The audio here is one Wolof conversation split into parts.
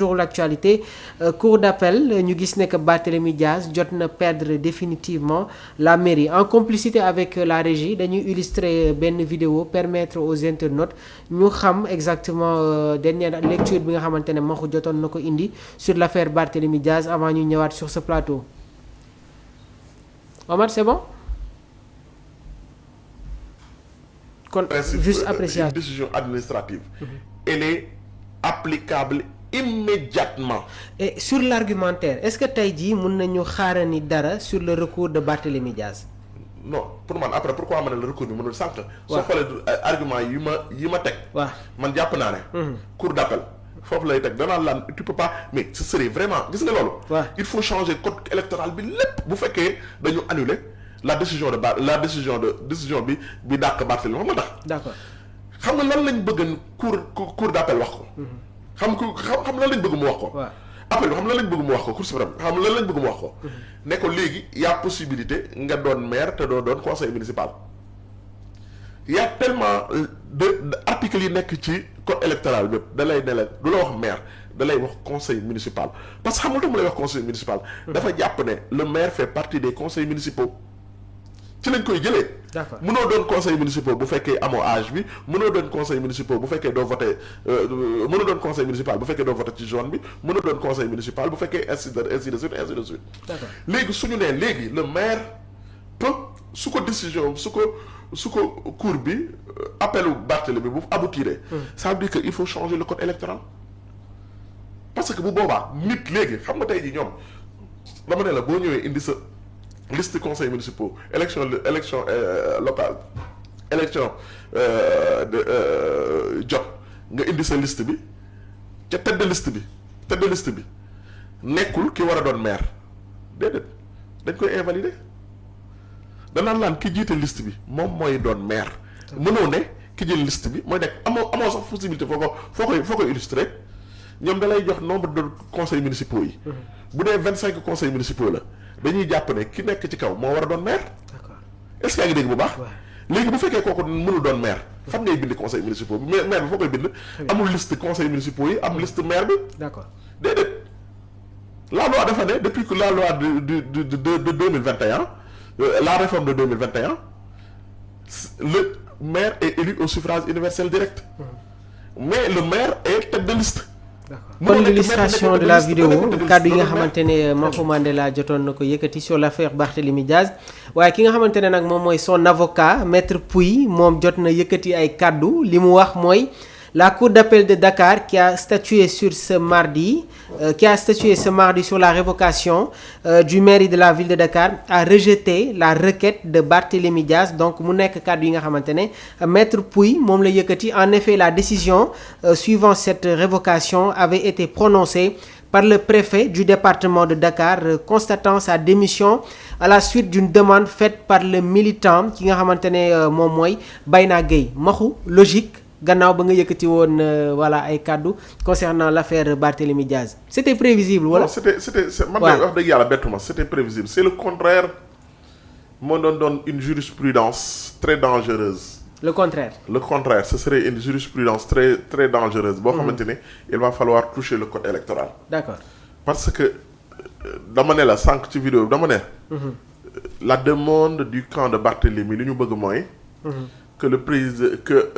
Toujours l'actualité, cour d'appel ñu gis ne que Barthélémy Diaz jot na perdre définitivement la mairie en complicité avec la régie dañuy illustrer benn vidéo permettre aux internautes ñu xam exactement dernière lecture bi nga xamante ne Maxu jotoon na ko indi sur l'affaire Barthélémy Diaz avant ñu ñëwaat sur ce plateau. Omar, c'est bon? Kon juste appréciation. Une décision administrative. Elle est applicable immédiatement. Et sur l'argumentaire est-ce que tey jii mën nañu xaarani dara sur le recours de Barthélémy Diaz? Non pour man après pourquoi ma ne le recours bi mënul sànq. soo xoolee argument yi ma teg. waaw man jàpp naa ne. cour d'appel foofu lay teg danaa lan tu peux pas mais ce serait vraiment gis nga loolu. waaw il faut changer code électoral bi lépp bu fekkee dañu annuler la décision bi dàq Barthélémy xam nga tax. d'accord xam nga lan lañ bëgg cour d'appel wax ko. xam lan lañ bëgg mu wax ko. waaw appel bi xam lan lañ bëgg mu wax ko cour suprême xam lan lañ bëgg mu wax ko. ne ko léegi y a possibilité nga doon maire te doo doon conseil municipal. y a tellement de articles yi nekk ci code électoral bi da lay ne la du la wax maire da lay wax conseil municipal parce que xam nga tax mu lay wax conseil municipal. dafa jàpp ne le maire fait partie des conseils municipaux. ci lañ koy jëlee. d'accord mënoo doon conseil municipal bu fekkee amoo âge bi mënoo doon conseil municipal bu fekkee doo voté mënoo doon conseil municipal bu fekkee doo voté ci zone bi mënoo doon conseil municipal bu fekkee ainsi de suite. d'accord léegi suñu nee léegi le maire peut su ko décision su ko cour bi appelu Barthélémy bu aboutiré. ça veut dire que il faut changer le code électoral. parce que bu boobaa nit léegi xam nga tey jii ñoom dama ne la boo ñëwee indi sa. liste conseils municipaux élection locale élection jot nga indi sa liste bi ca tête de liste bi nekkul ki war a doon maire déedéet dañ koy invalider danaan laan ki jiite liste bi moom mooy doon maire mënoo ne ki jël liste bi mooy nekk amoo sax possibilité foo koy illustrer ñoom da lay jox nombre de conseils municipaux yi bu dee 25 conseils municipaux la dañuy jàpp ne ki nekk ci kaw moo war a doon maire. d'accord est-ce que yaa ngi dégg bu baax. léegi bu fekkee kooku mënul doon maire fan ngay bind conseil municipaux bi maire bi foo koy bind. amul liste conseil municipaux yi am liste maire bi. d'accord déedéet la loi dafa ne depuis que la loi de 2021 la réforme de 2021 le maire est élu au suffrage universel direct. mais le maire est tête de liste. kon l'illustration de la vidéo kàddu yi nga xamante ne Maxu Mandela jotoon na ko yëkkati sur l'affaire Barthélémy Diaz waaye ki nga xamante ne nag moom mooy son avocat maître Pouy moom jot na yëkkati ay kàddu li mu wax mooy la cour d'appel de Dakar qui a statué ce mardi sur la révocation du mairie de la ville de Dakar a rejeté la requête de Barthélémy Diaz donc mu nekk kàddu yi nga xamante ne maître Pouy moom la yëkkati en effet la décision suivant cette révocation avait été prononcée par le préfet du département de Dakar constatant sa démission à la suite d'une demande faite par le militant ki nga xamante ne moom mooy Bayna Gueye Maxu logique gannaaw ba nga yëkkati woon voilà ay kàddu concernant l'affaire Barthélémy Diaz c'était prévisible wala. non c'était man de wax dëgg yàlla bettuma c'était prévisible c'est le contraire moo doon une jurisprudence très dangereuse. le contraire ce serait une jurisprudence très très dangereuse. boo xamante ne il va falloir toucher le code électoral. d'accord parce que dama ne la sànq ci vidéo dama ne. la demande du camp de Barthélémy li ñu bëgg mooy. que le président que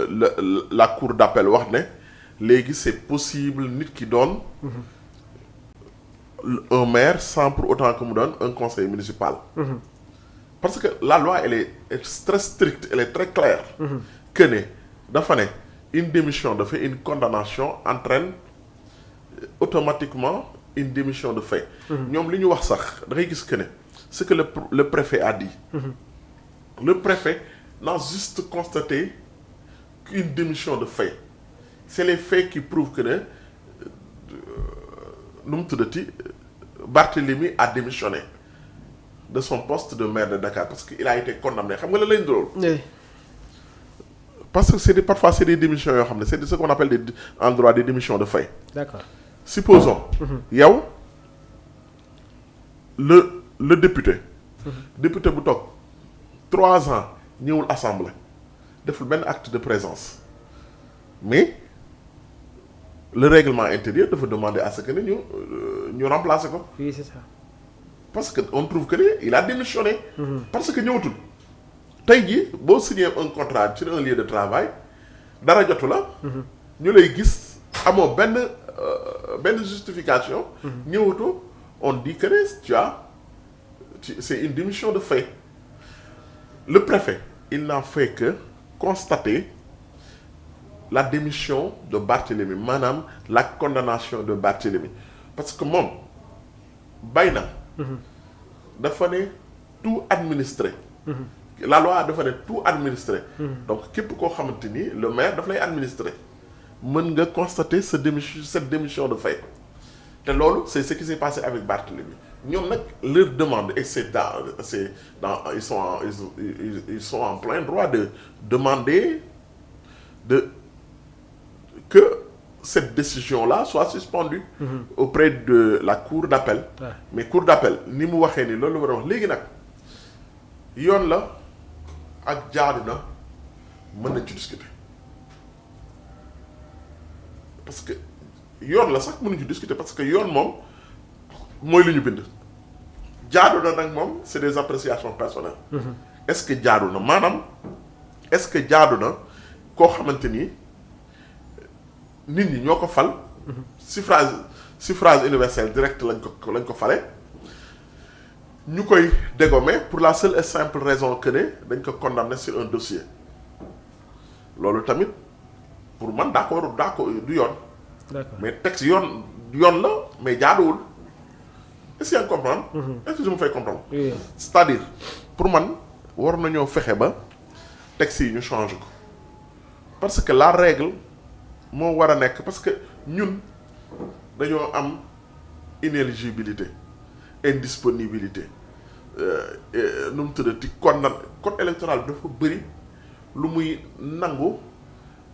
la cour d'appel wax ne léegi c'est possible nit ki doon un maire sans pour autant que mu doon un conseil municipal. parce que la loi elle est très stricte elle est très claire. que ne dafa ne une démission de fait une condamnation entraîne automatiquement une démission de fait. ñoom li ñu wax sax da ngay gis que ne ce que le préfet a dit. le préfet n'a juste constaté qu'une démission de fait c'est les faits qui prouvent que ne nu mu tuddati Barthélémy a démissionné de son poste de maire de Dakar parce que il a été condamné xam nga la lañ doon. parce que parfois c'est des démissions yoo xam ne c'est ce qu'on appelle en droit des démissions de fait. d'accord supposons. yow le député. député bu toog 3 ans. ñëwul assemblée deful benn acte de présence mais le règlement intérieur dafa demander à ce que ñu remplacer ko. oui c'est ça. parce que on trouve que il a démissionné. parce que ñëwatul. tey jii boo signé un contrat sur un lieu de travail dara jotu la. ñu lay gis amoo benn justification. ñëwatu on dit que c'est une démission de fait. Le préfet il n'a fait que constater la démission de Barthélémy maanaam la condamnation de Barthélémy parce que moom bay na. dafa ne tout administré. la loi dafa ne tout administré. donc képp koo xamante ni le maire daf lay administré mën nga constater cette démission de fait te loolu c'est ce qui s'est passé avec Barthélémy ñoom nag leur demande et ils sont en plein droit de demander que cette décision-là soit suspendue auprès de la cour d'appel. Mais cour d'appel ni mu waxee ni loolu la war a wax léegi nag yoon la ak jaadu na mën nañ ci discuter parce que yoon la sax mënuñ ci discuter parce que yoon moom mooy lu ñu bind jaadu na nag moom c'est des appréciations personnelles. Est-ce que jaadu na maanaam est-ce que jaadu na koo xamante ni nit ñi ñoo ko fal. suffrage universel direct lañ ko fale ñu koy dégommer pour la seule et simple raison que ne dañ ko condamner sur un dossier loolu tamit pour man d'accord du yoon. D'accord. Mais texte yoon la mais jaaduwul est-ce que yaa ngi comprendre. Est-ce que je me fais comprendre. Oui. C'est-à-dire pour man war nañoo fexe ba texte yi ñu changer ko parce que la règle moo war a nekk parce que ñun dañoo am inéligibilité indisponibilité nu mu tuddati code électoral bi dafa bëri lu muy nangu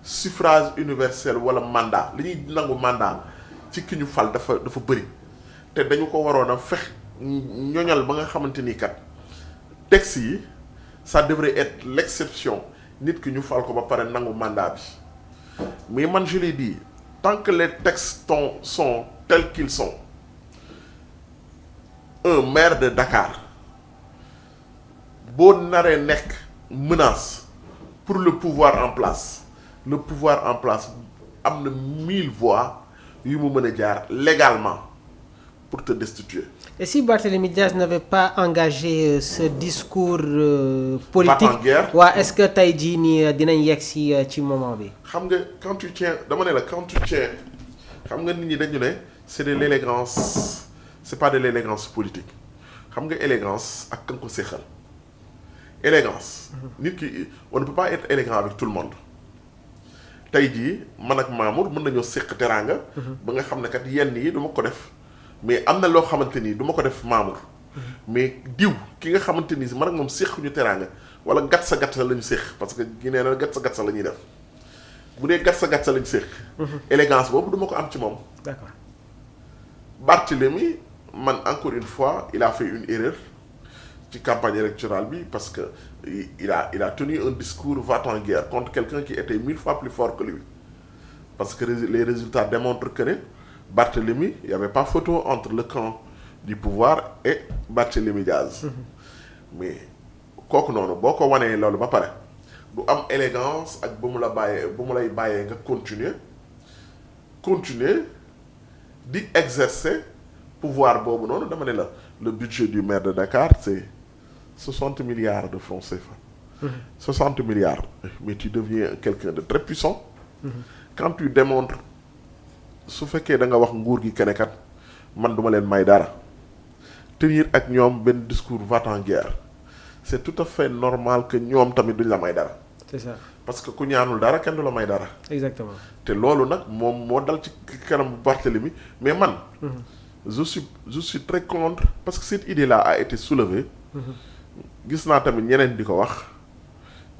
suffrage universel wala mandat li ñuy nangu mandat ci ki ñu fal dafa bëri te dañu ko waroon a fex ñoñal ba nga xamante ni kat texte yi ça devrait être l'exception nit ki ñu fal ko ba pare nangu mandat bi mais man je l'ai dit tant que les textes sont tels qu'ils sont un maire de Dakar boo naree nekk menace pour le pouvoir en place am na 1000 voies yu mu mën a jaar légalement pour te destituer. Et si Barthélémy Dias n'avait pas engagé ce discours politique waa est-ce que tey jii nii dinañ yegg ci moment bi. xam nga quand tu tiens xam nga nit ñi dañu ne c'est de l'élégance c'est pas de l'élégance politique xam nga élégance ak kan ko séxal élégance. nit ki on ne peut pas être élégant avec tout le monde. tey jii man ak Mamour mën nañoo séq teraanga. ba nga xam ne kat yenn yi du ma ko def. mais am na loo xamante ni du ma ko def Mamour. mais diw ki nga xamante ni man ak moom séquñu teraanga wala gat sa la ñu séq parce que gi nee na gat sa la ñuy def bu dee gat sa la ñu séq. élégance boobu du ma ko am ci moom. D'accord. Barthélémy man encore une fois il a fait une erreur ci campagne électorale bi parce que il a tenu un discours va-t-en-guerre contre quelqu'un qui était 1000 fois plus fort que lui parce que les résultats démontrent que ne Barthélémy il y avait pas photo entre le camp du pouvoir et Barthélémy Diaz. Mais kooku noonu boo ko wanee loolu ba pare du am élégance ak bu mu lay bàyyee nga continuer di exercer pouvoir boobu noonu dama ne la le budget du maire de Dakar c'est 60 milliards de francs CFA. 60 milliards mais tu deviens quelqu'un de très puissant. Quand tu démontres su fekkee da nga wax nguur gi kenekat man duma leen may dara tenir ak ñoom benn discours va-t-en-guerre c'est tout à fait normal que ñoom tamit duñ la may dara. C'est ça. Parce que ku ñaanul dara kenn du la may dara. Exactement. te loolu nag moom moo dal ci kanam Barthélémy mais man. je suis très contre parce que cette idée-là a été soulevée. gis naa tamit ñeneen di ko wax.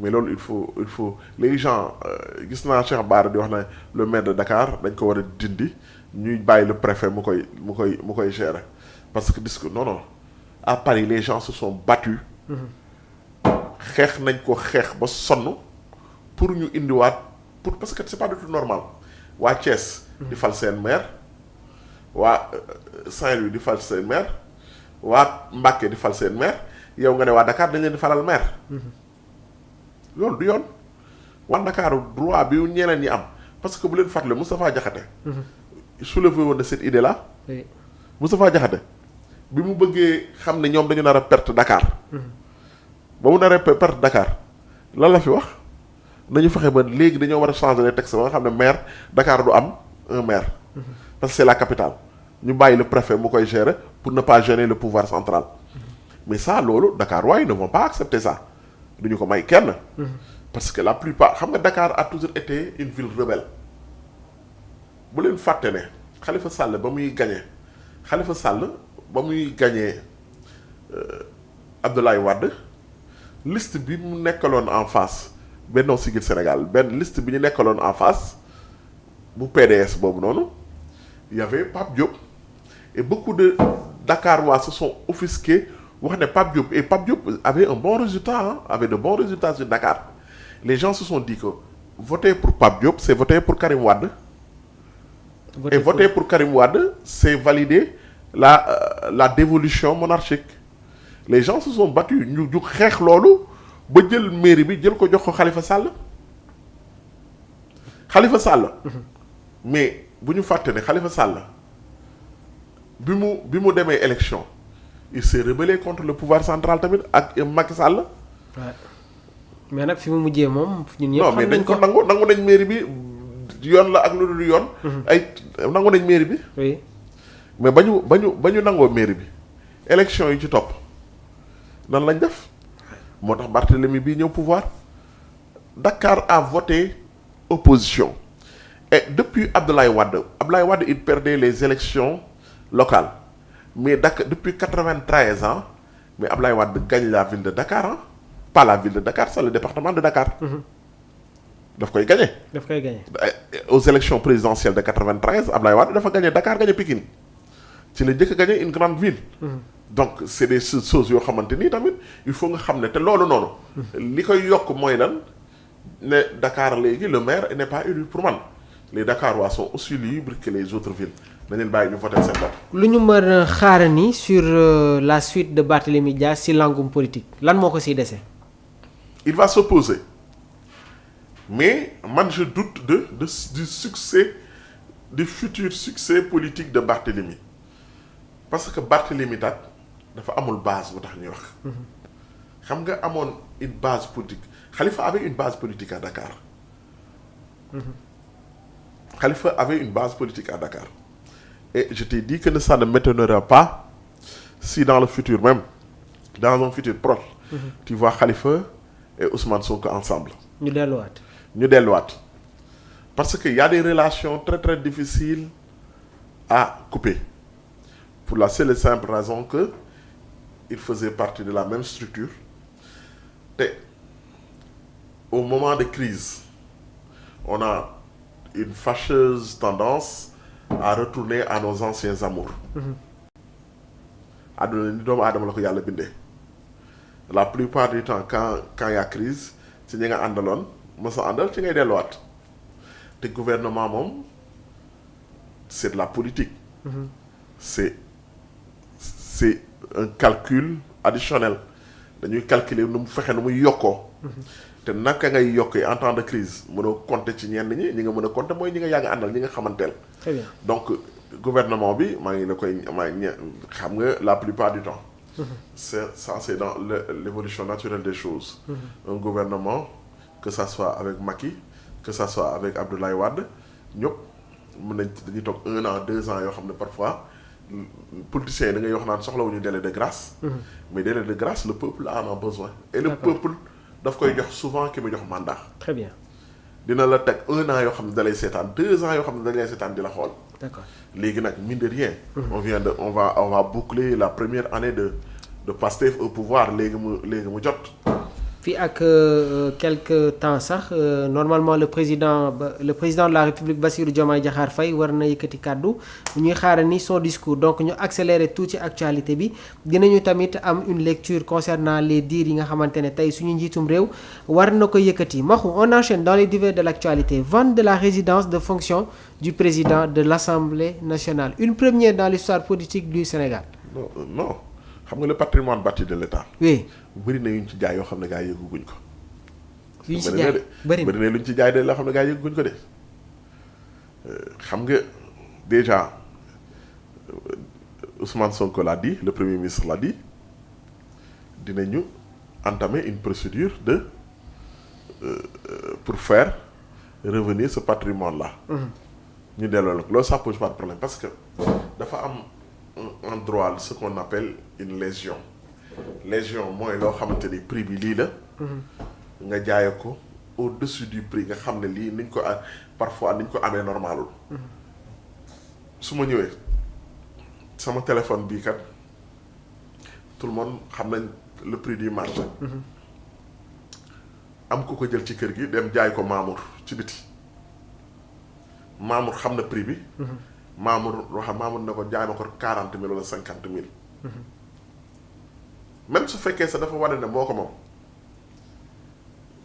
mais loolu il faut les gens gis naa Cheikh Bara di wax na le maire de Dakar dañ ko war a dindi ñuy bàyyi le préfet mu koy gérer parce que disque non à Paris les gens se sont battus. xeex nañ ko xeex ba sonn pour ñu indiwaat parce que c'est pas du tout normal waa Thiès di fal seen maire waa Saint-Louis di fal seen maire waa Mbacké di fal seen maire yow nga ne waa Dakar dañ leen di falal maire. loolu du yoon. waa Dakar droit bi ñeneen ñi am parce que bu leen fàttali Moustapha Diakhaté. soulevé woon na cette idée là. oui Moustapha Diakhaté bi mu bëggee xam ne ñoom dañu nar a perte Dakar. ba mu nar a perte Dakar lan la fi wax nañu fexe ba léegi dañoo war a changer les textes ba nga xam ne maire Dakar du am un maire. parce que c'est la capitale ñu bàyyi le préfet mu koy gérer pour ne pas gêner le pouvoir central. mais ça loolu Dakar waaye ne vont pas accepter ça duñu ko may kenn. parce que la plupart xam nga Dakar a toujours été une ville rebelle bu leen fàtte ne Khalifa Sall ba muy gagné Abdoulaye Wade liste bi mu nekkaloon en face Benno Siggil Sénégal benn liste bi ñu nekkaloon en face bu PDS boobu noonu y avait Pape Diop et beaucoup de Dakarois se sont offusqués wax ne Pape Diop avait un bon résultat avait de bons résultats sur Dakar. Les gens se sont dit que voter pour Pape Diop, c'est voter pour Karim Wade. Voter pour Karim Wade, c'est valider la dévolution monarchique. Les gens se sont battus. Ñu xeex loolu ba jël mairie bi jël ko jox ko Khalifa Sall. Khalifa Sall. mais bu ñu fàtte ne Khalifa Sall bi mu demee élection il s'est rebellé contre le pouvoir central tamit ak Macky Sall. Ouais. mais nag fi mu mujjee moom ñun ñëpp non mais dañ ko nangu nañ mairie bi yoon la ak lu dul yoon. ay nangu nañ mairie bi. oui mais ba ñu nangoo mairie bi élection yi ci topp nan lañ def moo tax Barthélemy bii ñëw pouvoir Dakar a voté opposition et depuis Abdoulaye Wade il perdait les élections locales mais depuis 93 ans mais Abdoulaye Wade gagne la ville de Dakar pas la ville de Dakar, c'est le département de Dakar. daf koy gagné. Aux élections présidentielles de 93 Abdoulaye Wade dafa gagné Dakar gagné Pikine ci la njëkk a gagné une grande ville. donc c'est des choses yoo xamante ni tamit il faut nga xam ne te loolu noonu. li koy yokk mooy lan ne Dakar léegi le maire n'est pas élu pour man les Dakarois sont aussi libres que les autres villes dañ leen bàyyi ñu voter seen bopp. lu ñu mën a xaarani sur la suite de Barthélémy Dias si langum politique lan moo ko siy dese. il va s'opposer mais man je doute du succès du futur succès politique de Barthélémy parce que Barthélémy dafa amul base bu tax ñuy wax. xam nga amoon une base politique Khalifa avait une base politique à Dakar. Khalifa avait une base politique à Dakar et je t'ai dit que ça ne m'étonnera pas si dans le futur même dans un futur proche. tu vois Khalifa et Ousmane Sonko ensemble. ñu delluwaat parce que y a des relations très très difficiles à couper pour la seule et simple raison que ils faisaient partie de la même structure te au moment de crise on a une fâcheuse tendance à retourner à nos anciens amours. àdduna ni doomu aadama la ko yàlla bindee la plupart du temps quand y a crise ci ñi nga àndaloon mos a àndal ci ngay delluwaat te gouvernement moom c'est de la politique. c'est un calcul additionnel dañuy calculer nu mu fexe nu muy yokkoo. te naka ngay yokkee en temps de crise mënoo compter ci ñenn ñi nga mën a compter mooy ñi nga yàgg àndal ñi nga xamanteel. Très bien. donc gouvernement bi maa ngi la koy xam nga la plupart du temps. c'est dans l'évolution naturelle des choses. Un gouvernement que ça soit avec Macky que ça soit avec Abdoulaye Wade ñëpp mën nañ dañuy toog 1 an 2 ans yoo xam ne parfois politiciens yi da ngay wax naan soxlawuñu délai de grâce. mais délai de grâce le peuple en a besoin. et le peuple daf koy jox souvent ki mu jox mandat. Très bien. dina la teg 1 an yoo xam ne da lay seetaan 2 ans yoo xam ne da lay seetaan di la xool. D'accord. léegi nag mine de rien. on va boucler la première année de Pastef au pouvoir léegi mu jot. fii ak quelque temps sax normalement le président de la République Bassirou Diomaye Diakhar Faye war na yëkkati kàddu ñuy xaaral ni son discours donc ñu accélérer tout ci actualité bi dinañu tamit am une lecture concernant les dires yi nga xamante ne tey suñu njiitum réew war na ko yëkkati maxu on enchaîne dans les divers de l'actualité vente de la résidence de fonction du président de l'Assemblée nationale une première dans l'histoire politique du Sénégal. non xam nga le patrimoine bâti de l'État. oui bëri na yu ñu ci jaay yoo xam ne gaa yi yëguguñ ko. yu ñu ci jaay bëri na lu ñu ci jaay de la xam ne gaa yi yëguguñ ko de xam nga déjà Ousmane Sonko l'a dit le premier ministre l'a dit dinañu entamer une procédure de pour faire revenir ce patrimoine-là. ñu delloo la loolu ça pose pas de problème parce que dafa am en droit ce qu'on appelle une légion mooy loo xamante ni prix bi lii la. nga jaaye ko au-dessus du prix nga xam ne lii niñ ko parfois niñ ko amee normalul su ma ñëwee sama téléphone bii kat tout le monde xam nañ le prix du marché. am ku ko jël ci kër gi dem jaay ko Mamour ci biti Mamour xam na prix bi. Mamour ne ko jaay ma ko 40 000 wala 50 000. même su fekkee sax dafa wane ne moo ko moom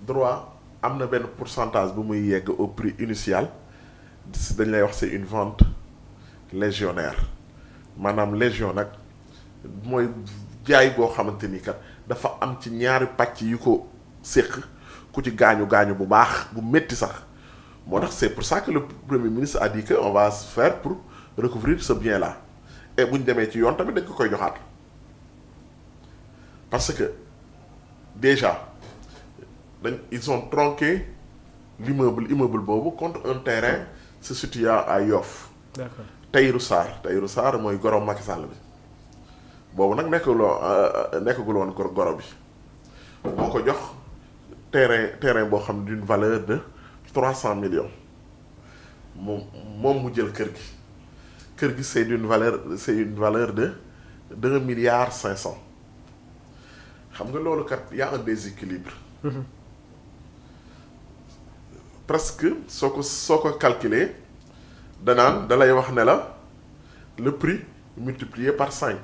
droit am na benn pourcentage bu muy yegg au prix initial dañ lay wax c'est une vente légionnaire maanaam légion nag mooy jaay boo xamante ni kat dafa am ci ñaari pàcc yu ko séq ku ci gaañu bu baax bu métti sax moo tax c'est pour ça que le premier ministre a dit que on va se faire pour recouvrir ce bien là et bu ñu demee ci yoon tamit dañ ko koy joxaat parce que déjà ils ont tronqué l'immeuble boobu contre un terrain se situant à Yoff. D'accord. Tahirou Sarr mooy goro Macky Sall bi boobu nag nekkagul woon goro bi moo ko jox terrain boo xam ne d'une valeur de 300 millions moom mu jël kër gi c'est une valeur de 2 milliards 500 xam nga loolu kat y a un déséquilibre. presque soo ko calculer da lay wax ne la le prix multiplié par 5.